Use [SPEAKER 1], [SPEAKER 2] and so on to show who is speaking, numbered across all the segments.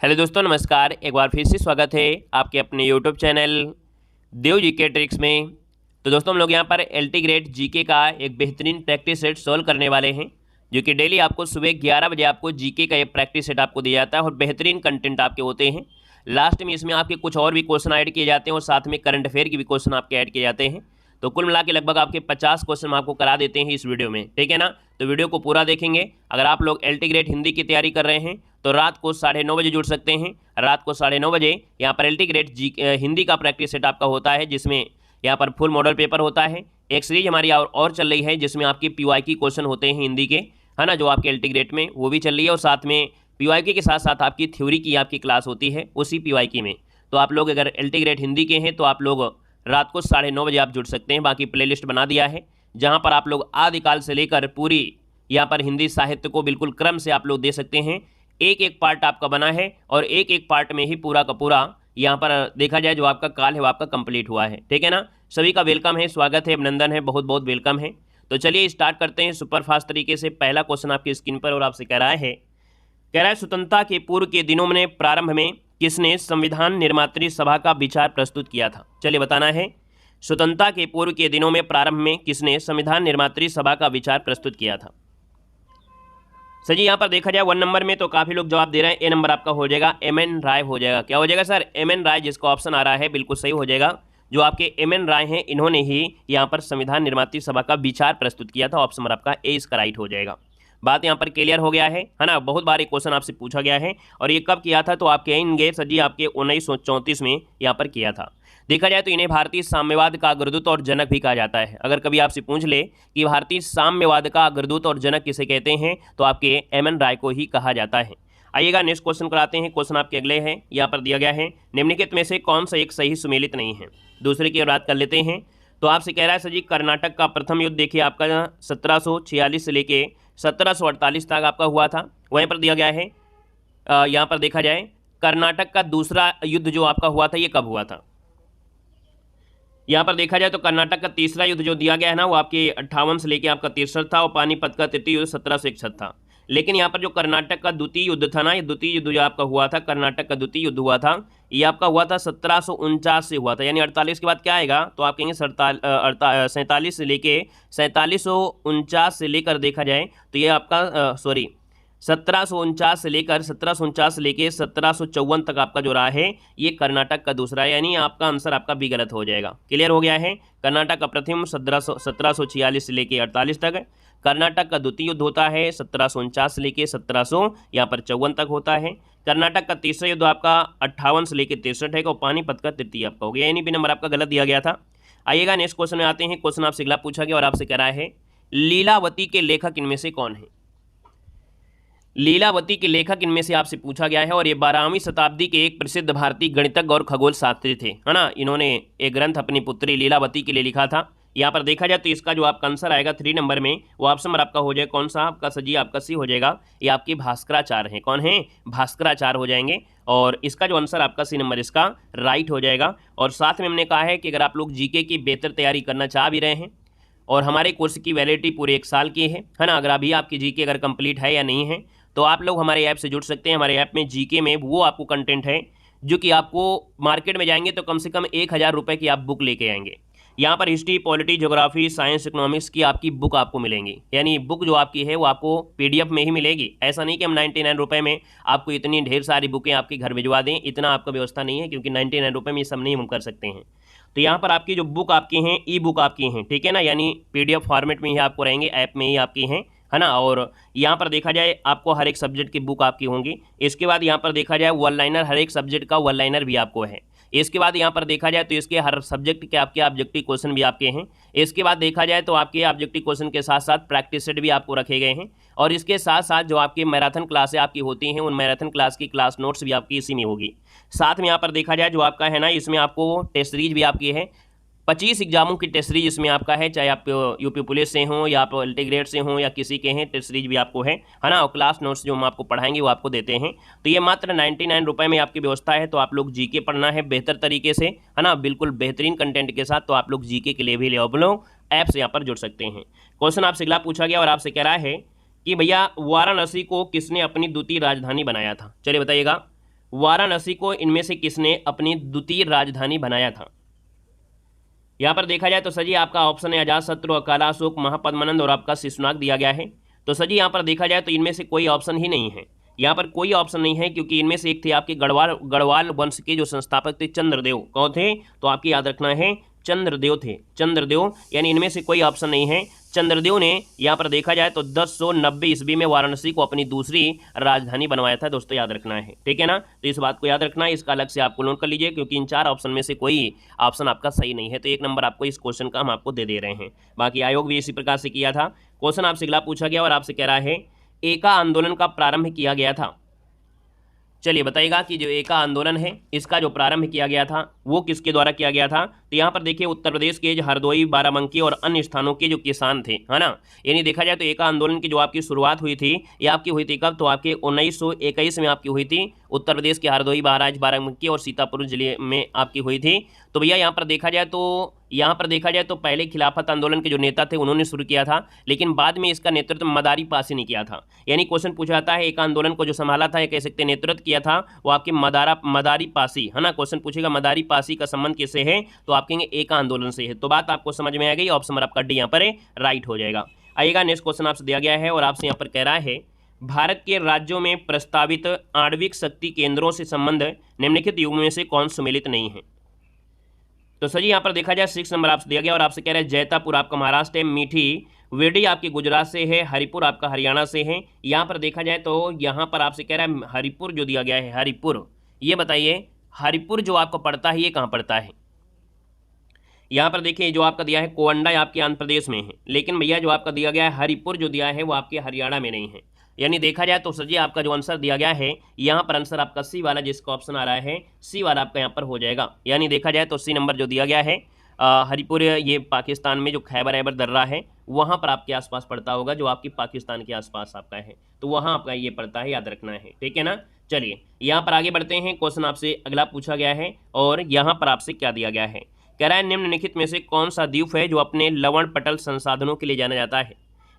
[SPEAKER 1] Hello दोस्तों, नमस्कार। एक बार फिर से स्वागत है आपके अपने यूट्यूब चैनल देव जीके ट्रिक्स में। तो दोस्तों, हम लोग यहाँ पर एलटी ग्रेड जीके का एक बेहतरीन प्रैक्टिस सेट सॉल्व करने वाले हैं, जो कि डेली आपको सुबह 11 बजे आपको जीके का ये प्रैक्टिस सेट आपको दिया जाता है और बेहतरीन कंटेंट आपके होते हैं। लास्ट में इसमें आपके कुछ और भी क्वेश्चन ऐड किए जाते हैं और साथ में करंट अफेयर के भी क्वेश्चन आपके ऐड किए जाते हैं। तो कुल मिला के लगभग आपके 50 क्वेश्चन हम आपको करा देते हैं इस वीडियो में, ठीक है ना। तो वीडियो को पूरा देखेंगे। अगर आप लोग एलटी ग्रेड हिंदी की तैयारी कर रहे हैं तो रात को 9:30 बजे जुड़ सकते हैं। रात को 9:30 बजे यहाँ पर एलटी ग्रेड हिंदी का प्रैक्टिस सेट आपका होता है, जिसमें यहाँ पर फुल मॉडल पेपर होता है। एक सीरीज हमारी और चल रही है जिसमें आपकी पीवाईक्यू क्वेश्चन होते हैं हिंदी के, है ना, जो आपके एलटी ग्रेड में वो भी चल रही है। और साथ में पीवाईक्यू के साथ साथ आपकी थ्योरी की आपकी क्लास होती है उसी पीवाईक्यू में। तो आप लोग अगर एलटी ग्रेड हिंदी के हैं तो आप लोग रात को 9:30 बजे आप जुड़ सकते हैं। बाकी प्लेलिस्ट बना दिया है जहाँ पर आप लोग आदिकाल से लेकर पूरी यहाँ पर हिंदी साहित्य को बिल्कुल क्रम से आप लोग दे सकते हैं। एक एक पार्ट आपका बना है और एक एक पार्ट में ही पूरा का पूरा यहाँ पर देखा जाए जो आपका काल है वो आपका कंप्लीट हुआ है, ठीक है ना। सभी का वेलकम है, स्वागत है, अभिनंदन है, बहुत बहुत वेलकम है। तो चलिए स्टार्ट करते हैं सुपर फास्ट तरीके से। पहला क्वेश्चन आपकी स्क्रीन पर और आपसे कह रहा है स्वतंत्रता के पूर्व के दिनों में प्रारंभ में किसने संविधान निर्मात्री सभा का विचार प्रस्तुत किया था। चलिए बताना है, स्वतंत्रता के पूर्व के दिनों में प्रारंभ में किसने संविधान निर्मात्री सभा का विचार प्रस्तुत किया था। सर जी, यहाँ पर देखा जाए 1 नंबर में तो काफ़ी लोग जवाब दे रहे हैं। ए नंबर आपका हो जाएगा एम.एन. राय हो जाएगा। क्या हो जाएगा सर? एम.एन. राय, जिसका ऑप्शन आ रहा है बिल्कुल सही हो जाएगा। जो आपके एम.एन. राय हैं इन्होंने ही यहाँ पर संविधान निर्मात्री सभा का विचार प्रस्तुत किया था। ऑप्शन नंबर आपका ए इसका राइट हो जाएगा। बात यहाँ पर क्लियर हो गया है ना। बहुत बार एक क्वेश्चन आपसे पूछा गया है और ये कब किया था तो आपके आएंगे सर जी आपके 1934 में यहाँ पर किया था। देखा जाए तो इन्हें भारतीय साम्यवाद का अग्रदूत और जनक भी कहा जाता है। अगर कभी आपसे पूछ ले कि भारतीय साम्यवाद का अग्रदूत और जनक किसे कहते हैं तो आपके एम.एन. राय को ही कहा जाता है। आइएगा नेक्स्ट क्वेश्चन कराते हैं। क्वेश्चन आपके अगले हैं, यहाँ पर दिया गया है निम्नलिखित में से कौन सा एक सही सुमेलित नहीं है। दूसरे की बात कर लेते हैं। तो आपसे कह रहा है सर जी कर्नाटक का प्रथम युद्ध देखिए आपका 1746 से लेके 1748 तक आपका हुआ था। वहीं पर दिया गया है यहाँ पर देखा जाए कर्नाटक का दूसरा युद्ध जो आपका हुआ था ये कब हुआ था। यहाँ पर देखा जाए तो कर्नाटक का तीसरा युद्ध जो दिया गया है ना वो आपके 58 से लेके आपका 63 था और पानीपत का तृतीय युद्ध 1761 था। लेकिन यहाँ पर जो कर्नाटक का द्वितीय युद्ध था ना, ये द्वितीय युद्ध जो आपका हुआ था, कर्नाटक का द्वितीय युद्ध हुआ था, ये आपका हुआ था 1749 से हुआ था। यानी 48 के बाद क्या आएगा तो आप कहेंगे 47 से लेके 4749 से लेकर देखा जाए तो ये आपका 1749 से लेकर 1754 तक आपका जो रहा है ये कर्नाटक का दूसरा है। यानी आपका आंसर आपका भी गलत हो जाएगा। क्लियर हो गया है। कर्नाटक का प्रथम 1746 से लेके 48 तक, कर्नाटक का द्वितीय युद्ध होता है 1749 से लेके 1754 तक होता है। कर्नाटक का तीसरा युद्ध आपका 58 से लेके 63 है और पानीपत का तृतीय आपका हो गया। यानी भी नंबर आपका गलत दिया गया था। आइएगा नेक्स्ट क्वेश्चन में आते हैं। क्वेश्चन आपसे अगला पूछा गया और आपसे कह रहा है लीलावती के लेखक इनमें से कौन है। लीलावती के लेखक इनमें से आपसे पूछा गया है और ये 12वीं शताब्दी के एक प्रसिद्ध भारतीय गणितज्ञ और खगोल शास्त्री थे, है ना। इन्होंने एक ग्रंथ अपनी पुत्री लीलावती के लिए लिखा था। यहाँ पर देखा जाए तो इसका जो आपका आंसर आएगा 3 नंबर में वो ऑप्शन नंबर आपका हो जाएगा कौन सा आपका सजी आपका सी हो जाएगा। ये आपके भास्कराचार्य हैं। कौन है? भास्कराचार्य हो जाएंगे और इसका जो आंसर आपका सी नंबर इसका राइट हो जाएगा। और साथ में हमने कहा है कि अगर आप लोग जीके की बेहतर तैयारी करना चाह भी रहे हैं और हमारे कोर्स की वैलिडिटी पूरे 1 साल की है ना, अगर अभी आपकी जीके अगर कंप्लीट है या नहीं है तो आप लोग हमारे ऐप से जुड़ सकते हैं। हमारे ऐप में जीके में वो आपको कंटेंट है जो कि आपको मार्केट में जाएंगे तो कम से कम 1000 रुपये की आप बुक लेके आएंगे। यहाँ पर history, polity, geography, science, economics की आपकी बुक आपको मिलेंगी। यानी बुक जो आपकी है वो आपको पीडीएफ में ही मिलेगी। ऐसा नहीं कि हम 99 रुपये में आपको इतनी ढेर सारी बुकें आपके घर भिजवा दें, इतना आपका व्यवस्था नहीं है, क्योंकि 99 रुपये में ये सब नहीं हम कर सकते हैं। तो यहाँ पर आपकी जो बुक आपकी हैं ई बुक आपकी हैं, ठीक है ना, यानी पीडीएफ फॉर्मेट में ही आपको रहेंगे, ऐप में ही आपकी हैं, है ना। और यहाँ पर देखा जाए आपको हर एक सब्जेक्ट की बुक आपकी होंगी। इसके बाद यहाँ पर देखा जाए वन लाइनर, हर एक सब्जेक्ट का वन लाइनर भी आपको है। इसके बाद यहाँ पर देखा जाए तो इसके हर सब्जेक्ट के आपके ऑब्जेक्टिव क्वेश्चन भी आपके हैं। इसके बाद देखा जाए तो आपके ऑब्जेक्टिव क्वेश्चन के साथ साथ प्रैक्टिस सेट भी आपको रखे गए हैं। और इसके साथ साथ जो आपकी मैराथन क्लासें आपकी होती हैं उन मैराथन क्लास की क्लास नोट्स भी आपकी इसी में होगी। साथ में यहाँ पर देखा जाए जो आपका है ना इसमें आपको टेस्ट सीरीज भी आपकी है। 25 एग्जामों की टेस्ट सीरीज इसमें आपका है, चाहे आप यूपी पुलिस से हों या आप एलटी ग्रेड से हों या किसी के हैं, टेस्ट सीरीज भी आपको है ना। और क्लास नोट्स जो हम आपको पढ़ाएंगे वो आपको देते हैं। तो ये मात्र 99 रुपये में आपकी व्यवस्था है। तो आप लोग जीके पढ़ना है बेहतर तरीके से, है ना, बिल्कुल बेहतरीन कंटेंट के साथ, तो आप लोग जीके के लिए भी ऐप से यहाँ पर जुड़ सकते हैं। क्वेश्चन आपसे अगला पूछा गया और आपसे कह रहा है कि भैया वाराणसी को किसने अपनी द्वितीय राजधानी बनाया था। चलिए बताइएगा। वाराणसी को इनमें से किसने अपनी द्वितीय राजधानी बनाया था? यहाँ पर देखा जाए तो सर जी आपका ऑप्शन है अजातशत्रु, अकाला अशोक, महापद्मानंद और आपका शिशुनाग दिया गया है। तो सर जी यहाँ पर देखा जाए तो इनमें से कोई ऑप्शन ही नहीं है, यहाँ पर कोई ऑप्शन नहीं है, क्योंकि इनमें से एक थे आपके गढ़वाल वंश के जो संस्थापक थे चंद्रदेव। कौन थे? तो आपको याद रखना है चंद्रदेव थे, चंद्रदेव, यानी इनमें से कोई ऑप्शन नहीं है। चंद्रदेव ने यहाँ पर देखा जाए तो 1090 ईस्वी में वाराणसी को अपनी दूसरी राजधानी बनवाया था दोस्तों, याद रखना है, ठीक है ना। तो इस बात को याद रखना है, इसका अलग से आपको नोट कर लीजिए, क्योंकि इन 4 ऑप्शन में से कोई ऑप्शन आपका सही नहीं है। तो 1 नंबर आपको इस क्वेश्चन का हम आपको दे रहे हैं। बाकी आयोग भी इसी प्रकार से किया था। क्वेश्चन आपसे अगला पूछा गया और आपसे कह रहा है एका आंदोलन का प्रारंभ किया गया था। चलिए बताइएगा कि जो एका आंदोलन है इसका जो प्रारंभ किया गया था वो किसके द्वारा किया गया था? तो यहाँ पर देखिए उत्तर प्रदेश के जो हरदोई, बाराबंकी और अन्य स्थानों के जो किसान थे, है ना, यानी देखा जाए तो एका आंदोलन की जो आपकी शुरुआत हुई थी ये आपकी हुई थी कब? तो आपके 1921 में आपकी हुई थी। उत्तर प्रदेश के हरदोई, महाराज, बाराबंकी और सीतापुर जिले में आपकी हुई थी। तो भैया यहाँ पर देखा जाए तो पहले खिलाफत आंदोलन के जो नेता थे उन्होंने शुरू किया था, लेकिन बाद में इसका नेतृत्व मदारी पासी ने किया था। यानी क्वेश्चन पूछा जाता है एक आंदोलन को जो संभाला था या कह सकते नेतृत्व किया था वो आपके मदारी पासी, है ना। क्वेश्चन पूछेगा मदारी पासी का संबंध किससे है? तो आप कहेंगे एका आंदोलन से है। तो बात आपको समझ में आ गई, ऑप्शन नंबर आपका डी यहाँ पर राइट हो जाएगा। आइएगा नेक्स्ट क्वेश्चन आपसे दिया गया है और आपसे यहाँ पर कह रहा है भारत के राज्यों में प्रस्तावित आणविक शक्ति केंद्रों से संबंध निम्नलिखित युग्म में से कौन सम्मिलित नहीं है? तो सर जी यहाँ पर देखा जाए 6 नंबर आपसे दिया गया और आपसे कह रहे हैं जैतापुर आपका महाराष्ट्र है, मीठी वेडी आपकी गुजरात से है, हरिपुर आपका हरियाणा से है। यहाँ पर देखा जाए तो यहाँ पर आपसे कह रहा है हरिपुर जो दिया गया है, हरिपुर, ये बताइए हरिपुर जो आपको पड़ता है ये कहाँ पड़ता है? यहाँ पर देखिए जो आपका दिया है कोवंडा आपके आंध्र प्रदेश में है, लेकिन भैया जो आपका दिया गया है हरिपुर जो दिया है वो आपके हरियाणा में नहीं है। यानी देखा जाए तो सर जी आपका जो आंसर दिया गया है यहाँ पर आंसर आपका सी वाला जिसका ऑप्शन आ रहा है सी वाला आपका यहाँ पर हो जाएगा। यानी देखा जाए तो सी नंबर जो दिया गया है हरिपुर ये पाकिस्तान में जो खैबर ऐबर दर्रा है वहाँ पर आपके आसपास पड़ता होगा, जो आपकी पाकिस्तान के आसपास आपका है, तो वहाँ आपका ये पड़ता है, याद रखना है, ठीक है ना। चलिए यहाँ पर आगे बढ़ते हैं। क्वेश्चन आपसे अगला पूछा गया है और यहाँ पर आपसे क्या दिया गया है? कह रहा है निम्नलिखित में से कौन सा द्वीप है जो अपने लवण पटल संसाधनों के लिए जाना जाता है?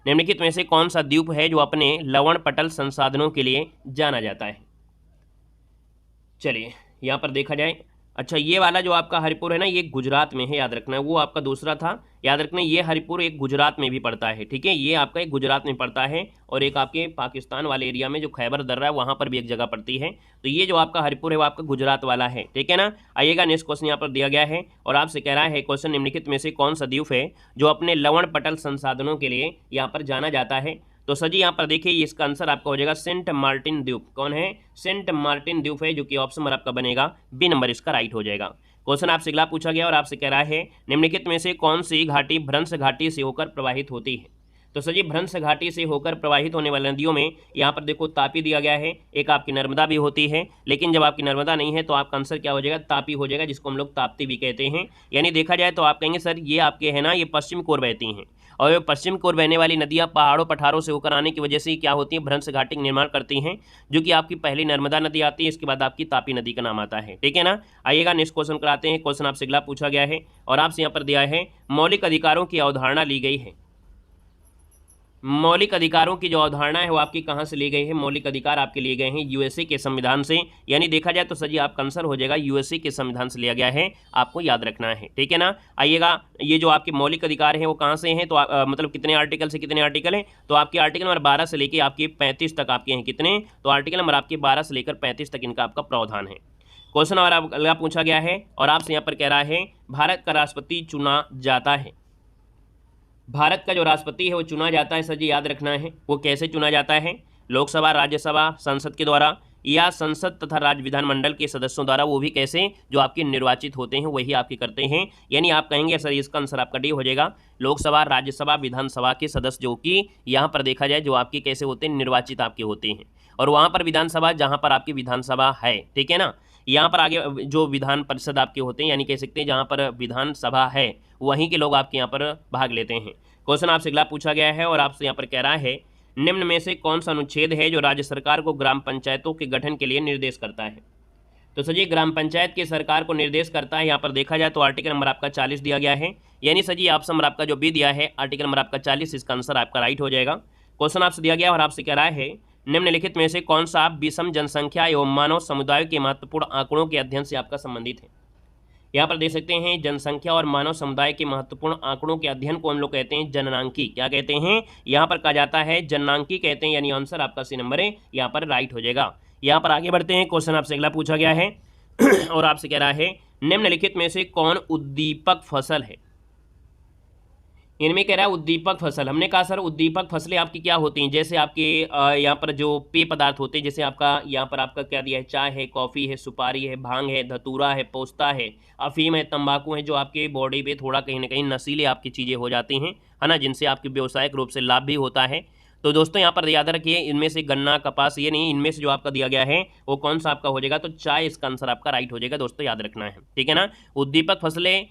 [SPEAKER 1] निम्नलिखित में से कौन सा द्वीप है जो अपने लवण पटल संसाधनों के लिए जाना जाता है? चलिए यहाँ पर देखा जाए, अच्छा ये वाला जो आपका हरिपुर है ना ये गुजरात में है, याद रखना है, वो आपका दूसरा था, याद रखना ये हरिपुर एक गुजरात में भी पड़ता है, ठीक है, ये आपका एक गुजरात में पड़ता है और एक आपके पाकिस्तान वाले एरिया में जो खैबर दर्रा है वहाँ पर भी एक जगह पड़ती है। तो ये जो आपका हरिपुर है वो आपका गुजरात वाला है, ठीक है ना। आइएगा नेक्स्ट क्वेश्चन यहाँ पर दिया गया है और आपसे कह रहा है क्वेश्चन निम्नलिखित में से कौन सा द्वीप है जो अपने लवण पटल संसाधनों के लिए यहाँ पर जाना जाता है? तो सर जी यहाँ पर देखिए इसका आंसर आपका हो जाएगा सेंट मार्टिन द्वीप। कौन है? सेंट मार्टिन द्वीप है, जो कि ऑप्शन नंबर आपका बनेगा बी नंबर इसका राइट हो जाएगा। क्वेश्चन आपसे अगला पूछा गया और आपसे कह रहा है निम्नलिखित में से कौन सी घाटी भ्रंश घाटी से होकर प्रवाहित होती है? तो सर जी भ्रंश घाटी से होकर प्रवाहित होने वाली नदियों में यहाँ पर देखो तापी दिया गया है, एक आपकी नर्मदा भी होती है, लेकिन जब आपकी नर्मदा नहीं है तो आपका आंसर क्या हो जाएगा? तापी हो जाएगा, जिसको हम लोग ताप्ती भी कहते हैं। यानी देखा जाए तो आप कहेंगे सर ये आपके है ना ये पश्चिम की ओर बहती हैं और पश्चिम की ओर बहने वाली नदियाँ पहाड़ों पठारों से होकर आने की वजह से क्या होती है? भ्रंश घाटी का निर्माण करती हैं, जो कि आपकी पहली नर्मदा नदी आती है, इसके बाद आपकी तापी नदी का नाम आता है, ठीक है ना। आइएगा नेक्स्ट क्वेश्चन कराते हैं। क्वेश्चन आपसे अगला पूछा गया है और आपसे यहाँ पर दिया है मौलिक अधिकारों की अवधारणा ली गई है। मौलिक अधिकारों की जो अवधारणा है वो आपकी कहाँ से ली गई है? मौलिक अधिकार आपके लिए गए हैं यूएसए के संविधान से। यानी देखा जाए तो सर जी आपका आंसर हो जाएगा यूएसए के संविधान से लिया गया है, आपको याद रखना है, ठीक है ना। आइएगा ये जो आपके मौलिक अधिकार हैं वो कहाँ से हैं? तो मतलब कितने आर्टिकल से कितने आर्टिकल हैं? तो आपके आर्टिकल नंबर 12 से लेकर आपके 35 तक आपके हैं कितने? तो आर्टिकल नंबर आपके 12 से लेकर 35 तक इनका आपका प्रावधान है। क्वेश्चन और अगला पूछा गया है और आपसे यहाँ पर कह रहा है भारत का राष्ट्रपति चुना जाता है। भारत का जो राष्ट्रपति है वो चुना जाता है, सर जी याद रखना है वो कैसे चुना जाता है? लोकसभा, राज्यसभा, संसद के द्वारा या संसद तथा राज्य विधानमंडल के सदस्यों द्वारा, वो भी कैसे? जो आपके निर्वाचित होते हैं वही आपके करते हैं। यानी आप कहेंगे सर इसका आंसर आपका डी हो जाएगा लोकसभा, राज्यसभा, विधानसभा के सदस्य जो कि यहाँ पर देखा जाए जो आपके कैसे होते हैं? निर्वाचित आपके होते हैं। और वहाँ पर विधानसभा जहाँ पर आपकी विधानसभा है, ठीक है ना। यहाँ पर आगे जो विधान परिषद आपके होते हैं, यानी कह सकते हैं जहाँ पर विधानसभा है वहीं के लोग आपके यहाँ पर भाग लेते हैं। क्वेश्चन आपसे अगला पूछा गया है और आपसे यहाँ पर कह रहा है निम्न में से कौन सा अनुच्छेद है जो राज्य सरकार को ग्राम पंचायतों के गठन के लिए निर्देश करता है? तो सर जी ग्राम पंचायत की सरकार को निर्देश करता है, यहाँ पर देखा जाए तो आर्टिकल नंबर आपका 40 दिया गया है। यानी सर जी ऑप्शन नंबर आपका जो बी दिया है आर्टिकल नंबर आपका 40, इसका आंसर आपका राइट हो जाएगा। क्वेश्चन आपसे दिया गया और आपसे कह रहा है निम्नलिखित में से कौन सा विषम जनसंख्या एवं मानव समुदाय के महत्वपूर्ण आंकड़ों के अध्ययन से आपका संबंधित है। यहाँ पर देख सकते हैं जनसंख्या और मानव समुदाय के महत्वपूर्ण आंकड़ों के अध्ययन को हम लोग कहते हैं जननांकी। क्या कहते हैं, यहाँ पर कहा जाता है जननांकी कहते हैं, यानी आंसर आपका सी नंबर है यहाँ पर राइट हो जाएगा। यहाँ पर आगे बढ़ते हैं, क्वेश्चन आपसे अगला पूछा गया है और आपसे कह रहा है निम्नलिखित में से कौन उद्दीपक फसल है। इनमें कह रहा है उद्दीपक फसल। हमने कहा सर उद्दीपक फसलें आपकी क्या होती हैं, जैसे आपके यहाँ पर जो पेय पदार्थ होते हैं, जैसे आपका यहाँ पर आपका क्या दिया है, चाय है, कॉफ़ी है, सुपारी है, भांग है, धतूरा है, पोस्ता है, अफीम है, तंबाकू है, जो आपके बॉडी पे थोड़ा कहीं ना कहीं नशीले आपकी चीज़ें हो जाती हैं, है ना, जिनसे आपके व्यावसायिक रूप से लाभ भी होता है। तो दोस्तों यहाँ पर याद रखिए इनमें से गन्ना, कपास, ये नहीं, इनमें से जो आपका दिया गया है वो कौन सा आपका हो जाएगा, तो चाय इसका आंसर आपका राइट हो जाएगा। दोस्तों याद रखना है, ठीक है ना। उद्दीपक फसलें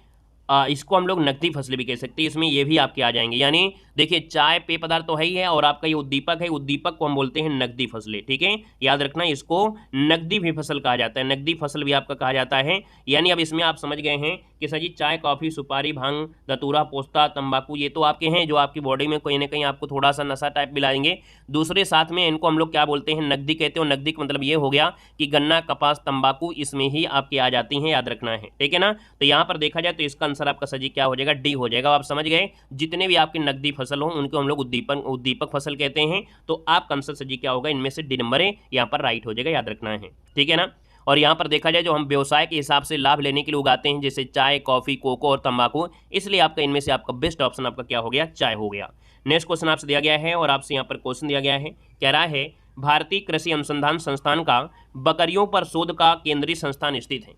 [SPEAKER 1] इसको हम लोग नकदी फसलें भी कह सकते हैं, इसमें ये भी आपके आ जाएंगे। यानी देखिए चाय पेय पदार्थ तो है ही है और आपका ये उद्दीपक है, उद्दीपक को हम बोलते हैं नकदी फसलें, ठीक है, याद रखना इसको नकदी भी फसल कहा जाता है, नकदी फसल भी आपका कहा जाता है। यानी अब इसमें आप समझ गए हैं कि सर जी चाय, कॉफ़ी, सुपारी, भांग, धतूरा, पोस्ता, तंबाकू ये तो आपके हैं जो आपकी बॉडी में कहीं ना कहीं आपको थोड़ा सा नशा टाइप मिलाएंगे। दूसरे साथ में इनको हम लोग क्या बोलते हैं, नकदी कहते हैं। नकदी का मतलब ये हो गया कि गन्ना, कपास, तंबाकू इसमें ही आपकी आ जाती हैं, याद रखना है, ठीक है ना। तो यहाँ पर देखा जाए तो इसका आंसर आपका सर जी क्या हो जाएगा, डी हो जाएगा। आप समझ गए जितने भी आपकी नकदी फसल हो उनको हम लोग उद्दीपक फसल कहते हैं। तो आपका आंसर सर जी क्या होगा, इनमें से डी नंबर है यहाँ पर राइट हो जाएगा, याद रखना है, ठीक है ना। और यहाँ पर देखा जाए जो हम व्यवसाय के हिसाब से लाभ लेने के लिए उगाते हैं, जैसे चाय, कॉफ़ी, कोको और तंबाकू, इसलिए आपका इनमें से आपका बेस्ट ऑप्शन आपका क्या हो गया, चाय हो गया। नेक्स्ट क्वेश्चन आपसे दिया गया है और आपसे यहाँ पर क्वेश्चन दिया गया है, कह रहा है भारतीय कृषि अनुसंधान संस्थान का बकरियों पर शोध का केंद्रीय संस्थान स्थित है।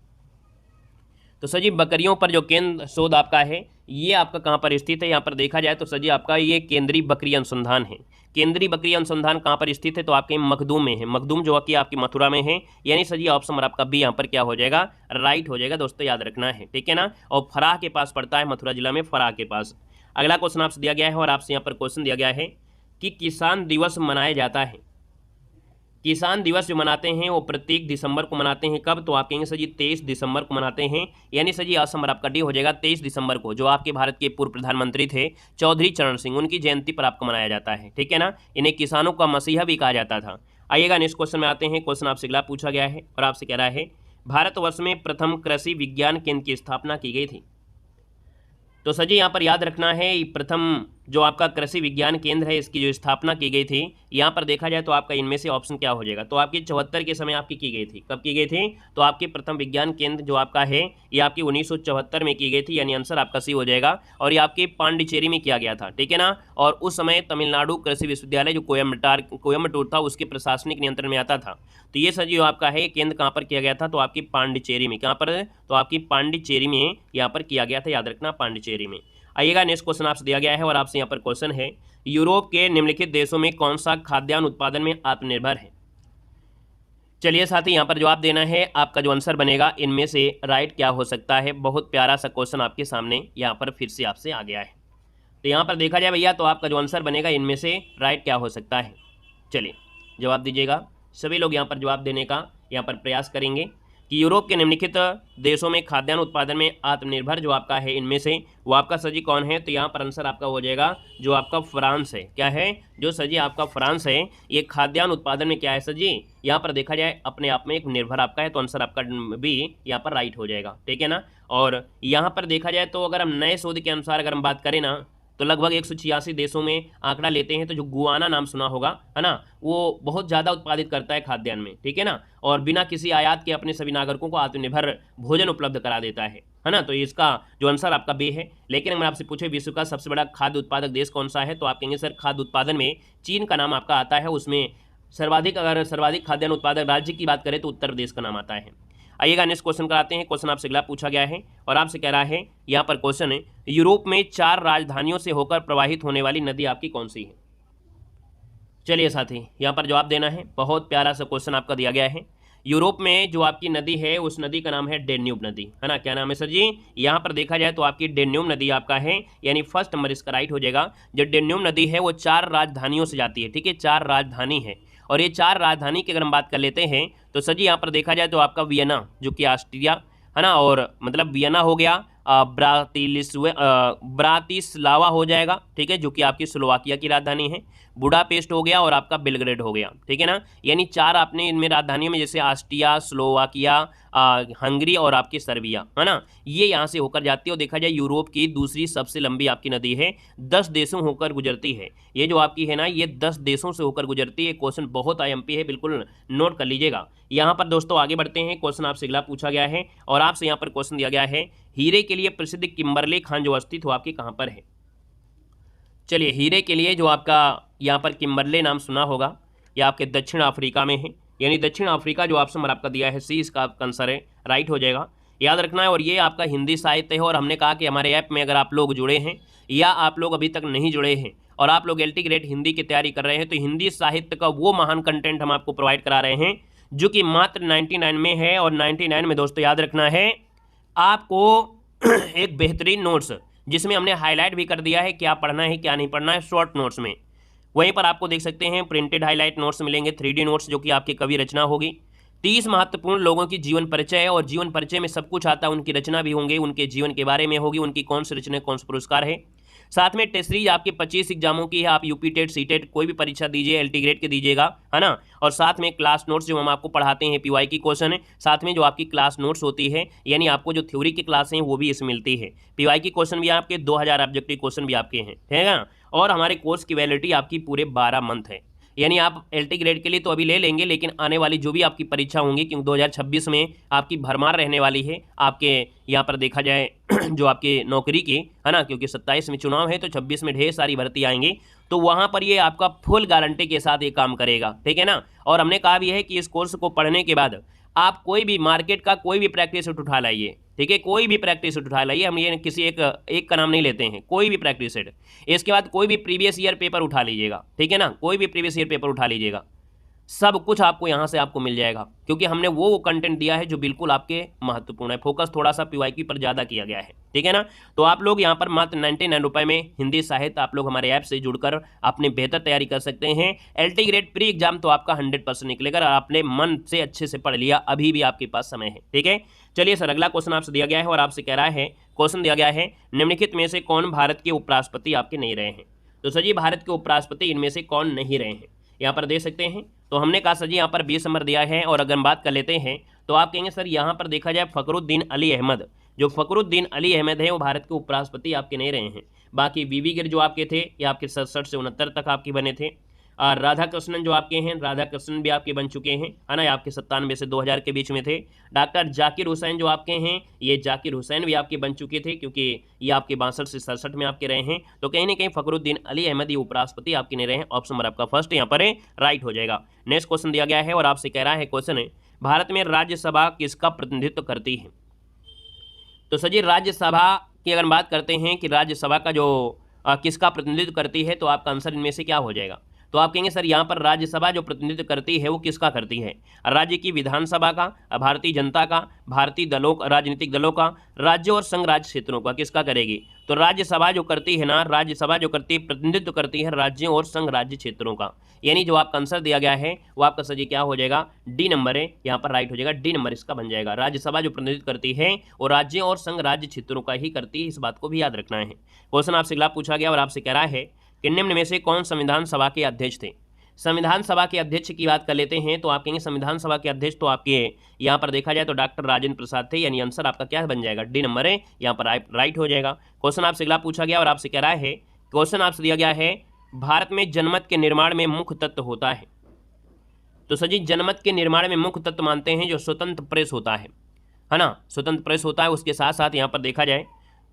[SPEAKER 1] तो सर जी बकरियों पर जो केंद्र शोध आपका है ये आपका कहाँ पर स्थित है, यहाँ पर देखा जाए तो सर जी आपका ये केंद्रीय बकरी अनुसंधान है। केंद्रीय बकरी अनुसंधान कहाँ पर स्थित है, तो आपके मखदूम में है। मखदूम जो कि आपकी मथुरा में है, यानी सर जी ऑप्शन आपका बी यहाँ पर क्या हो जाएगा, राइट हो जाएगा। दोस्तों याद रखना है, ठीक है ना। और फराह के पास पड़ता है, मथुरा जिला में फराह के पास। अगला क्वेश्चन आपसे दिया गया है और आपसे यहाँ पर क्वेश्चन दिया गया है कि किसान दिवस मनाया जाता है। किसान दिवस जो मनाते हैं वो प्रत्येक दिसंबर को मनाते हैं। कब, तो आप कहेंगे सर जी 23 दिसंबर को मनाते हैं, यानी सर जी ऑप्शन आपका डी हो जाएगा 23 दिसंबर को, जो आपके भारत के पूर्व प्रधानमंत्री थे चौधरी चरण सिंह, उनकी जयंती पर आपको मनाया जाता है, ठीक है ना। इन्हें किसानों का मसीहा भी कहा जाता था। आइएगा नेक्स्ट क्वेश्चन में आते हैं। क्वेश्चन आपसे अगला पूछा गया है और आपसे कह रहा है भारतवर्ष में प्रथम कृषि विज्ञान केंद्र की स्थापना की गई थी। तो सर जी यहाँ पर याद रखना है प्रथम जो आपका कृषि विज्ञान केंद्र है इसकी जो स्थापना की गई थी, यहाँ पर देखा जाए तो आपका इनमें से ऑप्शन क्या हो जाएगा, तो आपकी 74 के समय आपकी की गई थी। कब की गई थी, तो आपकी प्रथम विज्ञान केंद्र जो आपका है ये आपकी 1974 में की गई थी, यानी आंसर आपका सी हो जाएगा। और ये आपके पांडिचेरी में किया गया था, ठीक है ना। और उस समय तमिलनाडु कृषि विश्वविद्यालय जो कोयम्बटूर था उसके प्रशासनिक नियंत्रण में आता था। तो ये सर जो आपका है केंद्र कहाँ पर किया गया था, तो आपकी पांडिचेरी में। कहाँ पर, तो आपकी पांडिचेरी में यहाँ पर किया गया था, याद रखना पांडिचेरी में। आइएगा नेक्स्ट क्वेश्चन आपसे दिया गया है और आपसे यहाँ पर क्वेश्चन है यूरोप के निम्नलिखित देशों में कौन सा खाद्यान्न उत्पादन में आत्मनिर्भर है। चलिए साथी यहाँ पर जवाब देना है, आपका जो आंसर बनेगा इनमें से राइट क्या हो सकता है। बहुत प्यारा सा क्वेश्चन आपके सामने यहाँ पर फिर से आपसे आ गया है। तो यहाँ पर देखा जाए भैया तो आपका जो आंसर बनेगा इनमें से राइट क्या हो सकता है। चलिए जवाब दीजिएगा, सभी लोग यहाँ पर जवाब देने का यहाँ पर प्रयास करेंगे कि यूरोप के निम्नलिखित देशों में खाद्यान्न उत्पादन में आत्मनिर्भर जो आपका है इनमें से वो आपका सर जी कौन है, तो यहाँ पर आंसर आपका हो जाएगा जो आपका फ्रांस है। क्या है, जो सर जी आपका फ्रांस है ये खाद्यान्न उत्पादन में क्या है सर जी, यहाँ पर देखा जाए अपने आप में एक निर्भर आपका है, तो आंसर आपका भी यहाँ पर राइट हो जाएगा, ठीक है ना। और यहाँ पर देखा जाए तो अगर हम नए शोध के अनुसार अगर हम बात करें ना तो लगभग 186 देशों में आंकड़ा लेते हैं, तो जो गुआना नाम सुना होगा है ना, वो बहुत ज़्यादा उत्पादित करता है खाद्यान्न में, ठीक है ना। और बिना किसी आयात के अपने सभी नागरिकों को आत्मनिर्भर भोजन उपलब्ध करा देता है ना। तो इसका जो आंसर आपका बे है। लेकिन अगर आपसे पूछे विश्व का सबसे बड़ा खाद्य उत्पादक देश कौन सा है, तो आप कहेंगे सर खाद्य उत्पादन में चीन का नाम आपका आता है। उसमें सर्वाधिक खाद्यान्न उत्पादक राज्य की बात करें तो उत्तर प्रदेश का नाम आता है। आइएगा नेक्स्ट क्वेश्चन कराते हैं। क्वेश्चन आपसे अगला पूछा गया है और आपसे कह रहा है यहाँ पर क्वेश्चन है यूरोप में 4 राजधानियों से होकर प्रवाहित होने वाली नदी आपकी कौन सी है। चलिए साथी यहाँ पर जवाब देना है। बहुत प्यारा सा क्वेश्चन आपका दिया गया है। यूरोप में जो आपकी नदी है उस नदी का नाम है डेन्यूब नदी, है ना। क्या नाम है सर जी, यहाँ पर देखा जाए तो आपकी डेन्यूब नदी आपका है, यानी फर्स्ट नंबर इसका राइट हो जाएगा। जो डेन्यूब नदी है वो 4 राजधानियों से जाती है, ठीक है, 4 राजधानी है। और ये 4 राजधानी की अगर हम बात कर लेते हैं तो सर जी यहाँ पर देखा जाए तो आपका वियना जो कि ऑस्ट्रिया है ना, और मतलब वियना हो गया, ब्रातिस्लावा हो जाएगा, ठीक है, जो कि आपकी स्लोवाकिया की राजधानी है। बुडापेस्ट हो गया और आपका बेलग्रेड हो गया, ठीक है ना। यानी 4 आपने इनमें राजधानियों में जैसे ऑस्ट्रिया, स्लोवाकिया, हंगरी और आपकी सर्बिया, है ना, ये यहाँ से होकर जाती है। और देखा जाए यूरोप की दूसरी सबसे लंबी आपकी नदी है, 10 देशों होकर गुजरती है। ये जो आपकी है ना, ये 10 देशों से होकर गुजरती है। क्वेश्चन बहुत आईएमपी है, बिल्कुल नोट कर लीजिएगा। यहाँ पर दोस्तों आगे बढ़ते हैं। क्वेश्चन आपसे अगला पूछा गया है और आपसे यहाँ पर क्वेश्चन दिया गया है, हीरे के लिए प्रसिद्ध किम्बरले खान जो स्थित हो आपके कहाँ पर है। चलिए, हीरे के लिए जो आपका यहाँ पर किम्बरले नाम सुना होगा, यह आपके दक्षिण अफ्रीका में है। यानी दक्षिण अफ्रीका जो ऑप्शन आपका दिया है सी, इसका आंसर है, राइट हो जाएगा, याद रखना है। और ये आपका हिंदी साहित्य है। और हमने कहा कि हमारे ऐप में अगर आप लोग जुड़े हैं या आप लोग अभी तक नहीं जुड़े हैं और आप लोग LT ग्रेड हिंदी की तैयारी कर रहे हैं, तो हिंदी साहित्य का वो महान कंटेंट हम आपको प्रोवाइड करा रहे हैं जो कि मात्र 99 में है। और 99 में दोस्तों याद रखना है आपको एक बेहतरीन नोट्स, जिसमें हमने हाईलाइट भी कर दिया है क्या पढ़ना है क्या नहीं पढ़ना है शॉर्ट नोट्स में। वहीं पर आपको देख सकते हैं प्रिंटेड हाईलाइट नोट्स मिलेंगे, 3D नोट्स जो कि आपकी कवि रचना होगी, 30 महत्वपूर्ण लोगों की जीवन परिचय है। और जीवन परिचय में सब कुछ आता है, उनकी रचना भी होंगे, उनके जीवन के बारे में होगी, उनकी कौन सी रचना कौन सा पुरस्कार है। साथ में टेस्ट सीरीज आपके 25 एग्जामों की है। आप यूपी टेट, सी टेट कोई भी परीक्षा दीजिए LT ग्रेड के दीजिएगा, है ना। और साथ में क्लास नोट्स जो हम आपको पढ़ाते हैं PY की क्वेश्चन है, साथ में जो आपकी क्लास नोट्स होती है, यानी आपको जो थ्योरी की क्लास हैं वो भी इसमें मिलती है। PY की क्वेश्चन भी आपके 2000 ऑब्जेक्टिव क्वेश्चन भी आपके हैं, ठीक है ना। और हमारे कोर्स की वैलिडिटी आपकी पूरे 12 मंथ है। यानी आप LT ग्रेड के लिए तो अभी ले लेंगे, लेकिन आने वाली जो भी आपकी परीक्षा होंगी, क्योंकि 2026 में आपकी भरमार रहने वाली है आपके यहाँ पर देखा जाए जो आपके नौकरी की, है ना, क्योंकि 27 में चुनाव है तो 26 में ढेर सारी भर्ती आएंगी, तो वहाँ पर ये आपका फुल गारंटी के साथ ये काम करेगा, ठीक है ना। और हमने कहा भी है कि इस कोर्स को पढ़ने के बाद आप कोई भी मार्केट का कोई भी प्रैक्टिस सेट उठा लाइए, ठीक है, कोई भी प्रैक्टिस सेट उठा लाइए। हम ये किसी एक का नाम नहीं लेते हैं, कोई भी प्रैक्टिस सेट। इसके बाद कोई भी प्रीवियस ईयर पेपर उठा लीजिएगा, ठीक है ना, कोई भी प्रीवियस ईयर पेपर उठा लीजिएगा, सब कुछ आपको यहाँ से आपको मिल जाएगा, क्योंकि हमने वो कंटेंट दिया है जो बिल्कुल आपके महत्वपूर्ण है। फोकस थोड़ा सा PYQ पर ज़्यादा किया गया है, ठीक है ना। तो आप लोग यहाँ पर मात्र 99 रुपये में हिंदी साहित्य आप लोग हमारे ऐप से जुड़कर अपने बेहतर तैयारी कर सकते हैं। LT ग्रेड प्री एग्जाम तो आपका 100% निकलेगा और आपने मन से अच्छे से पढ़ लिया, अभी भी आपके पास समय है, ठीक है। चलिए सर, अगला क्वेश्चन आपसे दिया गया है और आपसे कह रहा है, क्वेश्चन दिया गया है, निम्नलिखित में से कौन भारत के उपराष्ट्रपति आपके नहीं रहे हैं। तो सर जी, भारत के उपराष्ट्रपति इनमें से कौन नहीं रहे हैं, यहाँ पर दे सकते हैं। तो हमने कहा सर जी यहाँ पर 20 नंबर दिया है। और अगर हम बात कर लेते हैं तो आप कहेंगे सर यहाँ पर देखा जाए फखरुद्दीन अली अहमद, जो फखरुद्दीन अली अहमद है वो भारत के उपराष्ट्रपति आपके नहीं रहे हैं। बाकी VV गिर जो आपके थे ये आपके 67 से 69 तक आपके बने थे। राधा कृष्णन जो आपके हैं, राधा कृष्णन भी आपके बन चुके हैं, है ना, ये आपके 97 से 2000 के बीच में थे। डॉक्टर जाकिर हुसैन जो आपके हैं, ये जाकिर हुसैन भी आपके बन चुके थे, क्योंकि ये आपके 62 से 67 में आपके रहे हैं। तो कहीं ना कहीं फखरुद्दीन अली अहमद ये उपराष्ट्रपति आपके नहीं रहे हैं। ऑप्शन नंबर आपका फर्स्ट यहाँ पर राइट हो जाएगा। नेक्स्ट क्वेश्चन दिया गया है और आपसे कह रहा है, क्वेश्चन है, भारत में राज्यसभा किसका प्रतिनिधित्व करती है। तो सर जी, राज्यसभा की अगर बात करते हैं कि राज्यसभा का जो किसका प्रतिनिधित्व करती है, तो आपका आंसर इनमें से क्या हो जाएगा। तो आप कहेंगे सर यहाँ पर राज्यसभा जो प्रतिनिधित्व करती है वो किसका करती है, राज्य की विधानसभा का, भारतीय जनता का, भारतीय दलों, राजनीतिक दलों का, राज्य और संघ राज्य क्षेत्रों का, किसका करेगी। तो राज्यसभा जो करती है ना, राज्यसभा जो करती है प्रतिनिधित्व करती है राज्यों और संघ राज्य क्षेत्रों का। यानी जो आपका आंसर दिया गया है वो आपका सर जी क्या हो जाएगा, D नंबर है, यहाँ पर राइट हो जाएगा, D नंबर इसका बन जाएगा। राज्यसभा जो प्रतिनिधित्व करती है और राज्यों और संघ राज्य क्षेत्रों का ही करती है, इस बात को भी याद रखना है। क्वेश्चन आपसे अगला पूछा गया और आपसे कह रहा है कि निम्न में से कौन संविधान सभा के अध्यक्ष थे। संविधान सभा के अध्यक्ष की बात कर लेते हैं तो आप कहेंगे संविधान सभा के अध्यक्ष तो आपके यहाँ पर देखा जाए तो डॉक्टर राजेंद्र प्रसाद थे, यानी आंसर आपका क्या बन जाएगा, D नंबर है, यहाँ पर राइट हो जाएगा। क्वेश्चन आपसे अगला पूछा गया और आपसे कह रहा है, क्वेश्चन आपसे दिया गया है, भारत में जनमत के निर्माण में मुख्य तत्व होता है। तो सर जी, जनमत के निर्माण में मुख्य तत्व मानते हैं जो स्वतंत्र प्रेस होता है ना, स्वतंत्र प्रेस होता है। उसके साथ साथ यहाँ पर देखा जाए